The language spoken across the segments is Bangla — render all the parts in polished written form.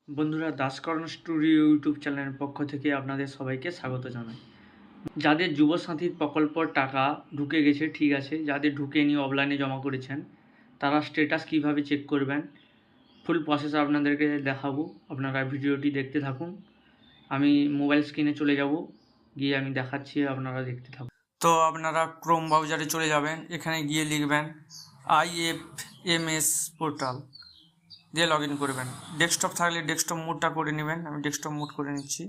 বন্ধুরা, দাসকরণ স্টুডিও ইউটিউব চ্যানেলের পক্ষ থেকে আপনাদের সবাইকে স্বাগত জানাই। যাদের যুব সাথীর প্রকল্পর টাকা ঢুকে গেছে ঠিক আছে, যাদের ঢুকেনি অফলাইনে জমা করেছেন তারা স্ট্যাটাস কিভাবে চেক করবেন ফুল প্রসেস আপনাদেরকে দেখাবো। আপনারা ভিডিওটি দেখতে থাকুন। আমি মোবাইল স্ক্রিনে চলে যাব, গিয়ে আমি দেখাচ্ছি, আপনারা দেখতে থাকুন। তো আপনারা ক্রোম ব্রাউজারে চলে যাবেন, এখানে গিয়ে লিখবেন IFMS পোর্টাল দিয়ে লগ ইন করবেন। ডেস্কটপ থাকলে ডেস্কটপ মোডটা করে নেবেন, আমি ডেস্কটপ মোড করে নিচ্ছি।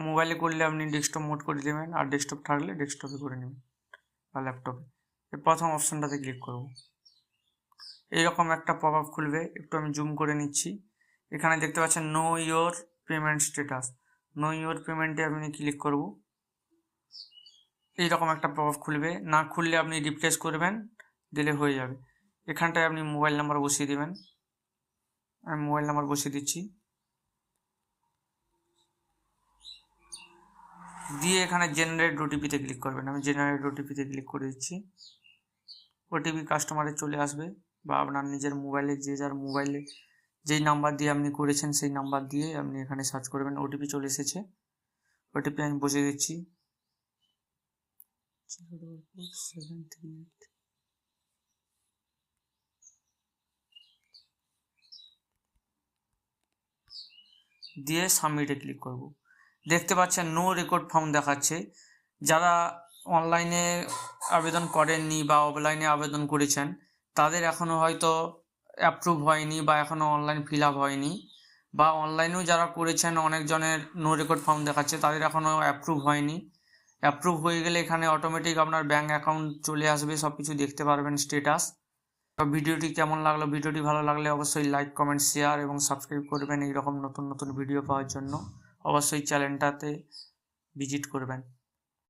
মোবাইলে করলে আপনি ডেস্কটপ মোড করে দেবেন, আর ডেস্কটপ থাকলে ডেস্কটপে করে নেবেন বা ল্যাপটপে। এর প্রথম অপশানটাতে ক্লিক করব, এইরকম একটা পপ আপ খুলবে, একটু আমি জুম করে নিচ্ছি। এখানে দেখতে পাচ্ছেন know your payment status, know your পেমেন্টে আপনি ক্লিক করব। এইরকম একটা পপ আপ খুলবে, না খুললে আপনি রিফ্রেশ করবেন, দিলে হয়ে যাবে। এখানটায় আপনি মোবাইল নাম্বার বসিয়ে দেবেন, আমি মোবাইল নাম্বার বসিয়ে দিচ্ছি। দিয়ে এখানে জেনারেট ওটিপিতে ক্লিক করবেন, আমি জেনারেট ওটিপিতে ক্লিক করে দিচ্ছি। ওটিপি কাস্টমারের চলে আসবে, বা আপনার নিজের মোবাইলে যে যার মোবাইলে যেই নাম্বার দিয়ে আপনি করেছেন সেই নাম্বার দিয়ে আপনি এখানে সার্চ করবেন। ওটিপি চলে এসেছে, ওটিপি আমি বসিয়ে দিচ্ছি। দিয়ে সাবমিটে ক্লিক করব। দেখতে পাচ্ছেন নো রেকর্ড ফাউন্ড দেখাচ্ছে। যারা অনলাইনে আবেদন করেননি বা অফলাইনে আবেদন করেছেন তাদের এখনও হয়তো অ্যাপ্রুভ হয়নি বা এখনও অনলাইন ফিল আপ হয়নি, বা অনলাইনেও যারা করেছেন অনেকজনের নো রেকর্ড ফাউন্ড দেখাচ্ছে, তাদের এখনও অ্যাপ্রুভ হয়নি। অ্যাপ্রুভ হয়ে গেলে এখানে অটোমেটিক আপনার ব্যাঙ্ক অ্যাকাউন্ট চলে আসবে, সব কিছু দেখতে পারবেন স্ট্যাটাস। ভিডিওটি কেমন লাগলো, ভিডিওটি ভালো লাগলে অবশ্যই লাইক, কমেন্ট, শেয়ার এবং সাবস্ক্রাইব করবেন। এইরকম নতুন নতুন ভিডিও পাওয়ার জন্য অবশ্যই চ্যানেলটাতে ভিজিট করবেন।